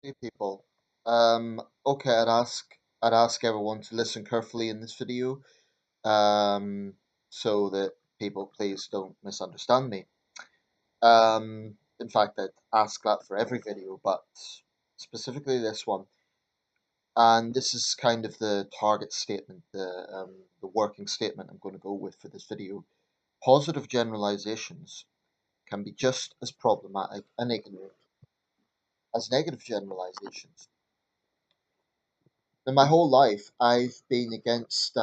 Hey people. Okay, I'd ask everyone to listen carefully in this video, so that people please don't misunderstand me. In fact, I'd ask that for every video, but specifically this one. And this is kind of the target statement, the working statement I'm going to go with for this video. Positive generalizations can be just as problematic and ignorant as negative generalizations. In my whole life, I've been against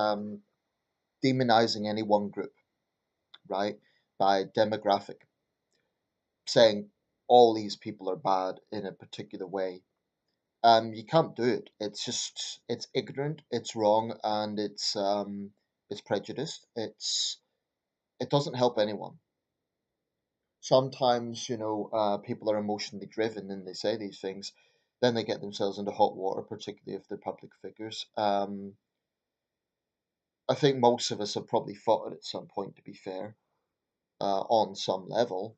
demonizing any one group, right, by demographic, saying all these people are bad in a particular way. You can't do it. It's ignorant, it's wrong, and it's prejudiced. It doesn't help anyone. Sometimes, people are emotionally driven and they say these things, then they get themselves into hot water, particularly if they're public figures. I think most of us have probably thought it at some point, to be fair, on some level,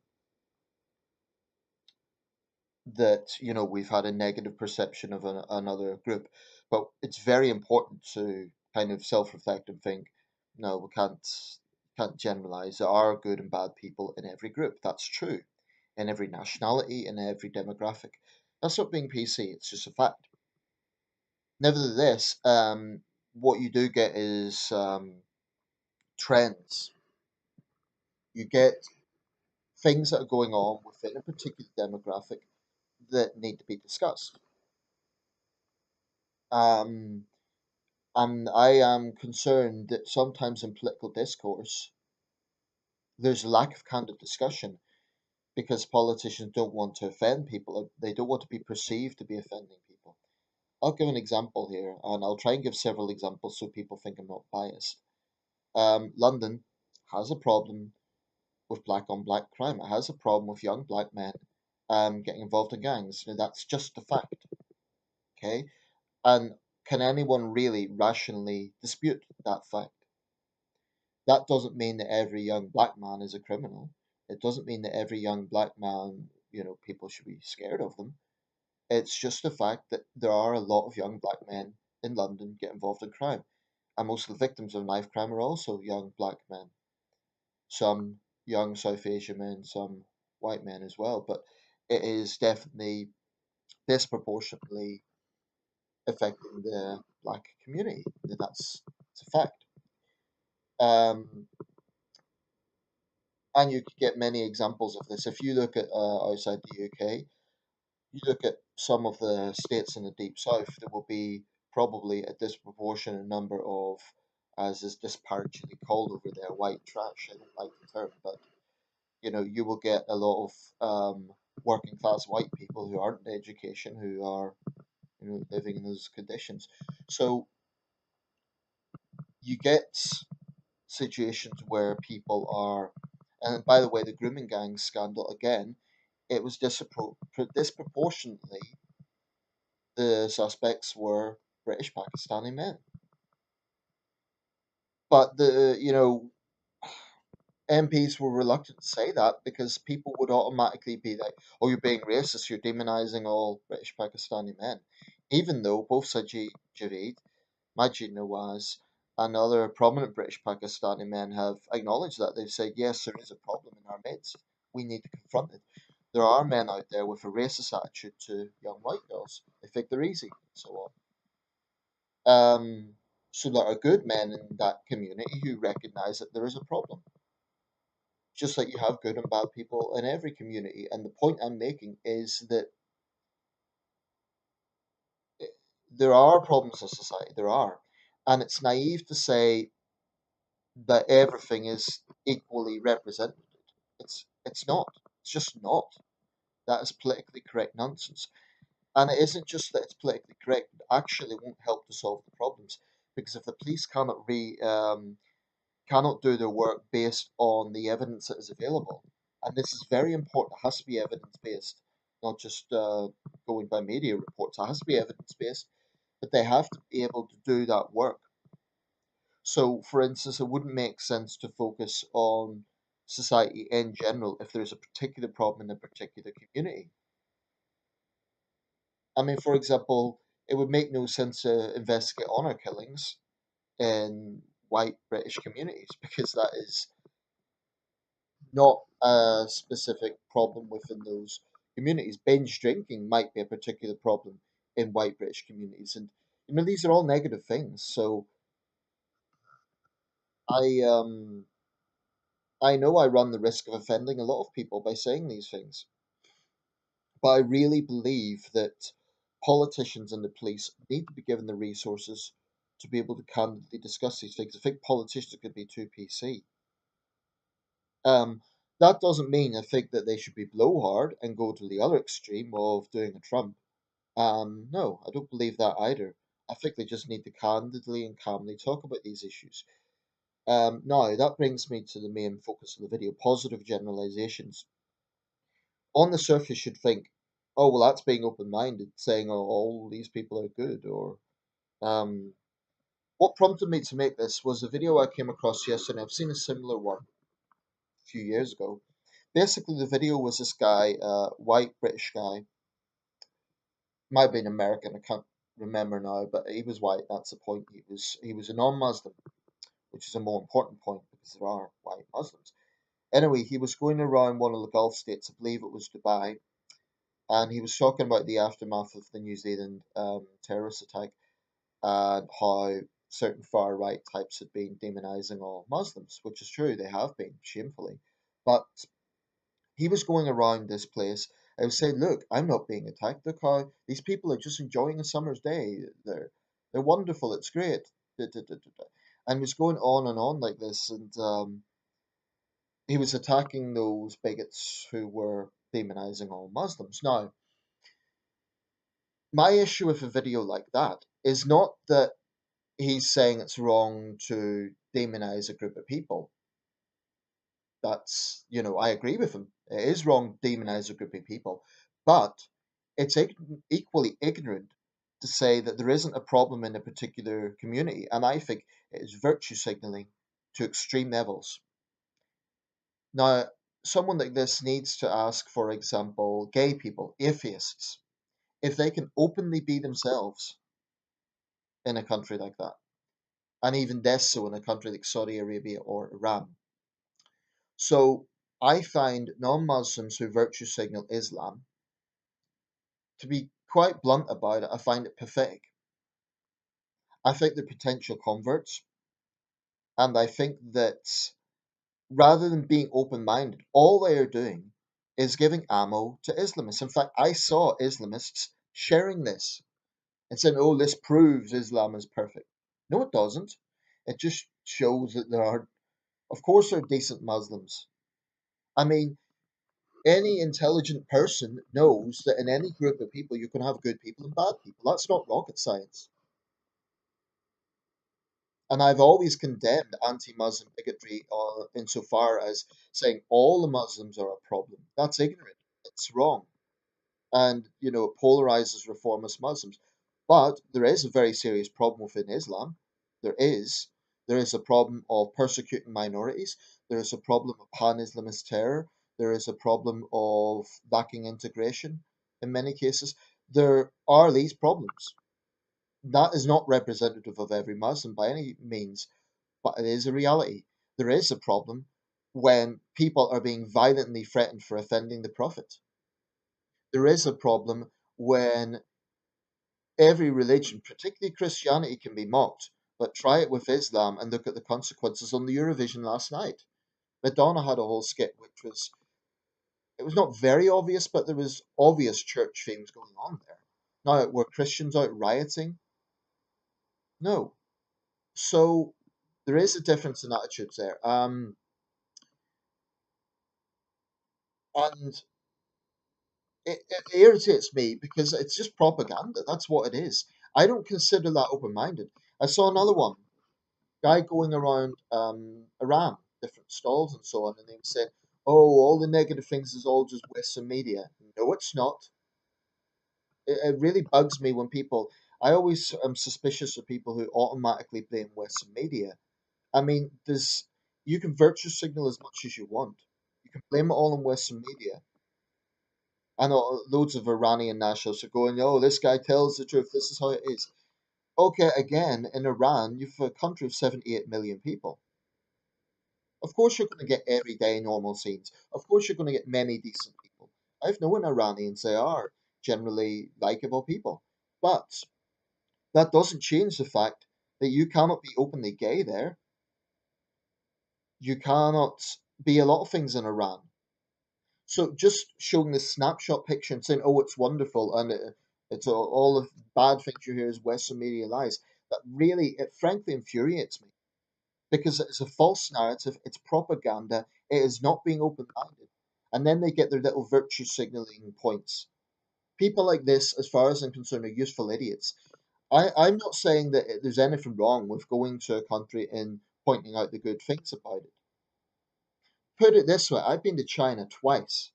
that we've had a negative perception of another group. But it's very important to kind of self-reflect and think, no, we can't generalize. There are good and bad people in every group. That's true, in every nationality, in every demographic. That's not being PC. It's just a fact. Nevertheless, what you do get is trends. You get things that are going on within a particular demographic that need to be discussed. Um, and I am concerned that sometimes in political discourse, there's a lack of candid discussion because politicians don't want to offend people. Or they don't want to be perceived to be offending people. I'll give an example here, and I'll try and give several examples so people think I'm not biased. London has a problem with black on black crime. It has a problem with young black men getting involved in gangs. That's just a fact. Okay, and can anyone really rationally dispute that fact? That doesn't mean that every young black man is a criminal. It doesn't mean that every young black man, people should be scared of them. It's just the fact that there are a lot of young black men in London get involved in crime. And most of the victims of knife crime are also young black men. Some young South Asian men, some white men as well. But it is definitely disproportionately affecting the black community. It's a fact. Um, and you could get many examples of this. If you look at outside the UK, you look at some of the states in the deep south, there will be probably a disproportionate number of, as is disparagingly called over there, white trash. I don't like the term, but you will get a lot of working class white people who aren't in education, who are living in those conditions. So you get situations where people are, and by the way, the grooming gang scandal again, it was disproportionately the suspects were British Pakistani men. But the MPs were reluctant to say that because people would automatically be like, "Oh, you're being racist. You're demonising all British Pakistani men," even though both Sajid Javid, Majid Nawaz, and other prominent British Pakistani men have acknowledged that. They've said, "Yes, there is a problem in our midst. We need to confront it." There are men out there with a racist attitude to young white girls. They think they're easy, and so on. So there are good men in that community who recognize that there is a problem, just like you have good and bad people in every community. And the point I'm making is that there are problems in society, there are. And it's naive to say that everything is equally represented. It's not. It's just not. That is politically correct nonsense. And it isn't just that it's politically correct, it actually won't help to solve the problems. Because if the police cannot do their work based on the evidence that is available. And this is very important. It has to be evidence based, not just going by media reports. It has to be evidence based, but they have to be able to do that work. So, for instance, it wouldn't make sense to focus on society in general if there's a particular problem in a particular community. I mean, for example, it would make no sense to investigate honor killings in white British communities because that is not a specific problem within those communities. Binge drinking might be a particular problem in white British communities, and these are all negative things. So I I know I run the risk of offending a lot of people by saying these things, but I really believe that politicians and the police need to be given the resources to be able to candidly discuss these things. I think politicians could be too PC. Um, that doesn't mean I think that they should be blowhard and go to the other extreme of doing a Trump. No, I don't believe that either. I think they just need to candidly and calmly talk about these issues. Now, that brings me to the main focus of the video, positive generalizations. On the surface, you'd think, oh, well, that's being open-minded, saying, oh, all these people are good. Or what prompted me to make this was a video I came across yesterday. I've seen a similar one a few years ago. Basically, the video was this guy, white British guy, might have been American, I can't remember now, but he was white. That's the point. He was a non-Muslim, which is a more important point because there are white Muslims. Anyway, he was going around one of the Gulf states, I believe it was Dubai, and he was talking about the aftermath of the New Zealand terrorist attack and how certain far right types had been demonizing all Muslims, which is true, they have been, shamefully. But he was going around this place. I was saying, look, I'm not being attacked. Look how these people are just enjoying a summer's day. They're wonderful. It's great. Da, da, da, da, da. And was going on and on like this. And he was attacking those bigots who were demonizing all Muslims. Now, my issue with a video like that is not that he's saying it's wrong to demonize a group of people. I agree with him. It is wrong to demonize a group of people, but it's equally ignorant to say that there isn't a problem in a particular community, and I think it is virtue signaling to extreme levels. Now, someone like this needs to ask, for example, gay people, atheists, if they can openly be themselves in a country like that, and even less so in a country like Saudi Arabia or Iran. So I find non-Muslims who virtue signal Islam, to be quite blunt about it, I find it pathetic. I think they're potential converts, and I think that rather than being open-minded, all they are doing is giving ammo to Islamists. In fact, I saw Islamists sharing this and saying, "Oh, this proves Islam is perfect." No, it doesn't. It just shows that there are, of course, there are decent Muslims. I mean, any intelligent person knows that in any group of people you can have good people and bad people. That's not rocket science. And I've always condemned anti-Muslim bigotry insofar as saying all the Muslims are a problem. That's ignorant. It's wrong. And, it polarizes reformist Muslims. But there is a very serious problem within Islam. There is. There is a problem of persecuting minorities. There is a problem of pan-Islamist terror. There is a problem of lacking integration in many cases. There are these problems. That is not representative of every Muslim by any means, but it is a reality. There is a problem when people are being violently threatened for offending the Prophet. There is a problem when every religion, particularly Christianity, can be mocked, but try it with Islam and look at the consequences on the Eurovision last night. Madonna had a whole skit which was, it was not very obvious, but there was obvious church themes going on there. Now, were Christians out rioting? No. So there is a difference in attitudes there. And it irritates me because it's just propaganda. That's what it is. I don't consider that open-minded. I saw another one, guy going around Iran, different stalls and so on, and they said, "Oh, all the negative things is all just Western media." No, it's not. It really bugs me when people. I always am suspicious of people who automatically blame Western media. I mean, there's you can virtue signal as much as you want. You can blame it all on Western media. I know loads of Iranian nationalists are going, oh, this guy tells the truth. This is how it is. Okay, again, in Iran, you've a country of 78 million people. Of course, you're going to get everyday normal scenes. Of course, you're going to get many decent people. I've known Iranians, they are generally likable people. But that doesn't change the fact that you cannot be openly gay there. You cannot be a lot of things in Iran. So just showing this snapshot picture and saying, "Oh, it's wonderful," and it's all of bad things you hear is Western media lies. That really, it frankly infuriates me because it's a false narrative. It's propaganda. It is not being open-minded, and then they get their little virtue signaling points. People like this, as far as I'm concerned, are useful idiots. I'm not saying that there's anything wrong with going to a country and pointing out the good things about it. Put it this way: I've been to China twice.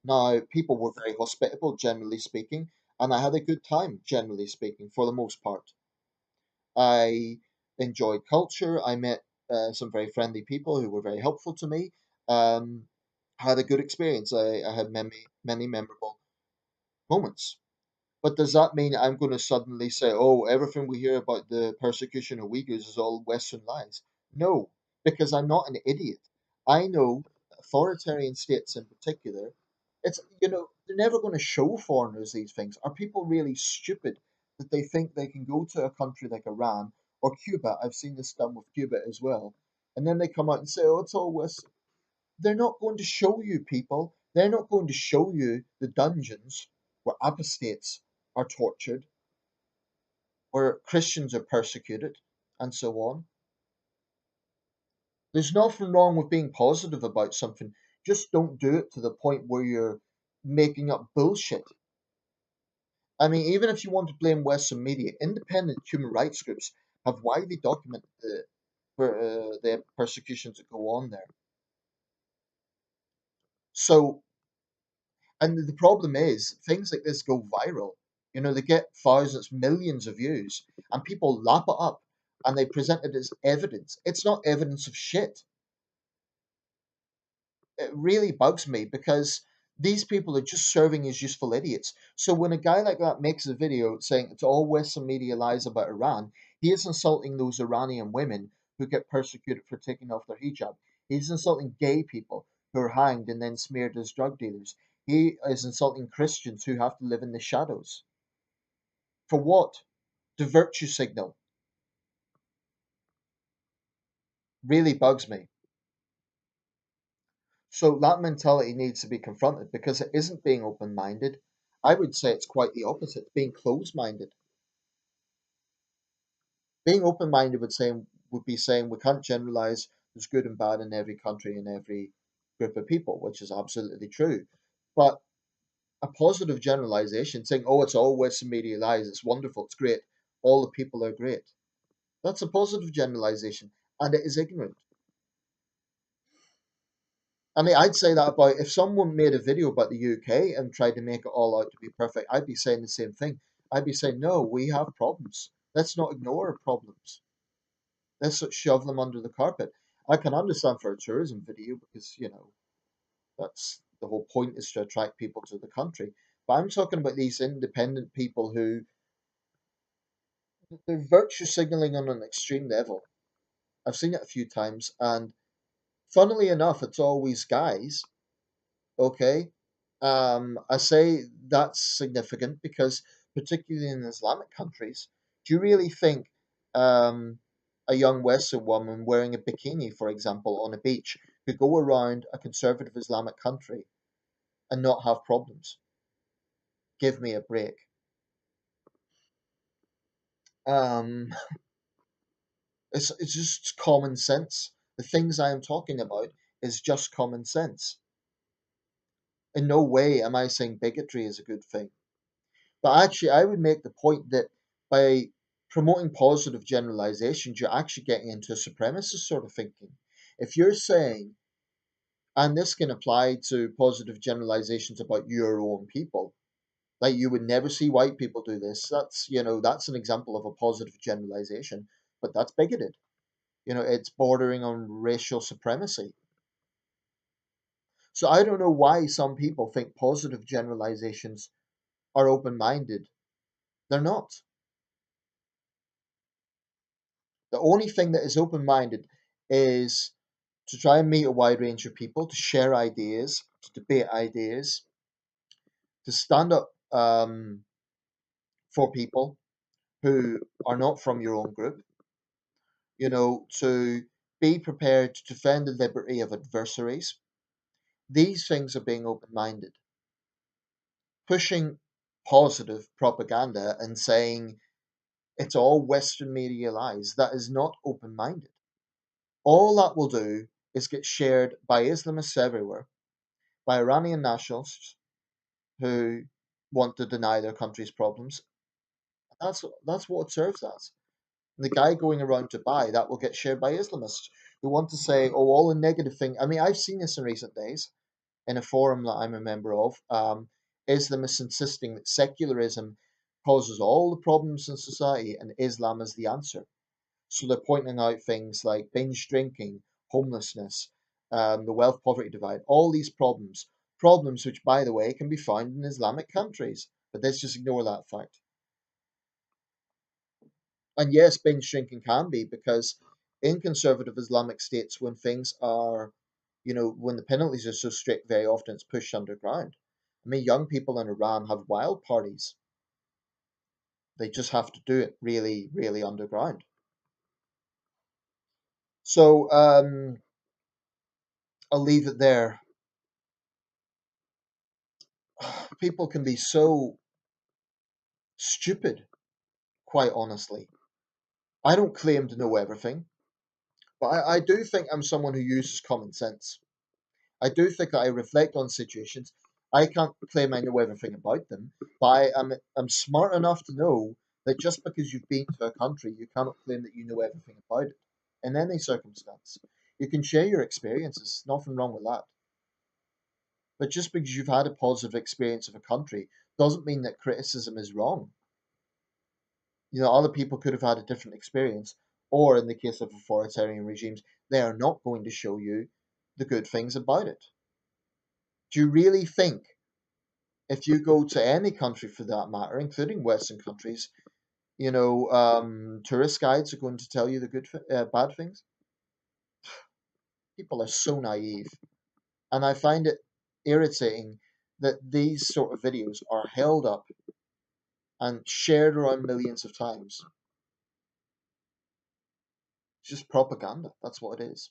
Now, people were very hospitable, generally speaking, and I had a good time, generally speaking, for the most part. I enjoyed culture. I met some very friendly people who were very helpful to me. Had a good experience. I had many memorable moments. But does that mean I'm going to suddenly say, oh, everything we hear about the persecution of Uyghurs is all Western lies? No, because I'm not an idiot. I know that authoritarian states in particular, they're never going to show foreigners these things. Are people really stupid that they think they can go to a country like Iran or Cuba? I've seen this done with Cuba as well. And then they come out and say, oh, it's all West. They're not going to show you people. They're not going to show you the dungeons where apostates are tortured, where Christians are persecuted, and so on. There's nothing wrong with being positive about something. Just don't do it to the point where you're making up bullshit. I mean, even if you want to blame Western media, independent human rights groups have widely documented the persecutions that go on there. So, and the problem is, things like this go viral. They get thousands, millions of views, and people lap it up and they present it as evidence. It's not evidence of shit. It really bugs me because these people are just serving as useful idiots. So when a guy like that makes a video saying it's all Western media lies about Iran, he is insulting those Iranian women who get persecuted for taking off their hijab. He's insulting gay people who are hanged and then smeared as drug dealers. He is insulting Christians who have to live in the shadows. For what? The virtue signal really bugs me. So that mentality needs to be confronted because it isn't being open minded. I would say it's quite the opposite, being closed minded. Being open minded would be saying we can't generalize there's good and bad in every country and every group of people, which is absolutely true. But a positive generalization saying, oh, it's all Western media lies, it's wonderful, it's great, all the people are great. That's a positive generalization, and it is ignorant. I mean, I'd say that about if someone made a video about the UK and tried to make it all out to be perfect, I'd be saying the same thing. I'd be saying, no, we have problems. Let's not ignore our problems. Let's not shove them under the carpet. I can understand for a tourism video because, that's the whole point is to attract people to the country. But I'm talking about these independent people who they're virtue signaling on an extreme level. I've seen it a few times, and funnily enough, it's always guys. Okay. I say that's significant because, particularly in Islamic countries, do you really think um, a young Western woman wearing a bikini, for example, on a beach could go around a conservative Islamic country and not have problems? Give me a break. Um, it's just common sense. The things I am talking about is just common sense. In no way am I saying bigotry is a good thing. But actually, I would make the point that by promoting positive generalizations, you're actually getting into supremacist sort of thinking. If you're saying, and this can apply to positive generalizations about your own people, like you would never see white people do this. That's an example of a positive generalization, but that's bigoted. It's bordering on racial supremacy. So I don't know why some people think positive generalizations are open-minded. They're not. The only thing that is open-minded is to try and meet a wide range of people, to share ideas, to debate ideas, to stand up for people who are not from your own group, to be prepared to defend the liberty of adversaries. These things are being open minded. Pushing positive propaganda and saying it's all Western media lies, that is not open minded. All that will do is get shared by Islamists everywhere, by Iranian nationalists who want to deny their country's problems. That's what it serves as. And the guy going around Dubai, that will get shared by Islamists who want to say, oh, all the negative thing. I mean, I've seen this in recent days in a forum that I'm a member of. Islamists insisting that secularism causes all the problems in society and Islam is the answer. So they're pointing out things like binge drinking, homelessness, the wealth poverty divide, all these problems which, by the way, can be found in Islamic countries. But let's just ignore that fact. And yes, binge drinking can be because in conservative Islamic states, when things are, when the penalties are so strict, very often it's pushed underground. I mean, young people in Iran have wild parties. They just have to do it really, really underground. So I'll leave it there. People can be so stupid, quite honestly. I don't claim to know everything, but I do think I'm someone who uses common sense. I do think that I reflect on situations. I can't claim I know everything about them, but I'm smart enough to know that just because you've been to a country, you cannot claim that you know everything about it in any circumstance. You can share your experiences, nothing wrong with that. But just because you've had a positive experience of a country doesn't mean that criticism is wrong. Other people could have had a different experience, or in the case of authoritarian regimes, they are not going to show you the good things about it. Do you really think if you go to any country for that matter, including Western countries, tourist guides are going to tell you the bad things? People are so naive. And I find it irritating that these sort of videos are held up and shared around millions of times. It's just propaganda. That's what it is.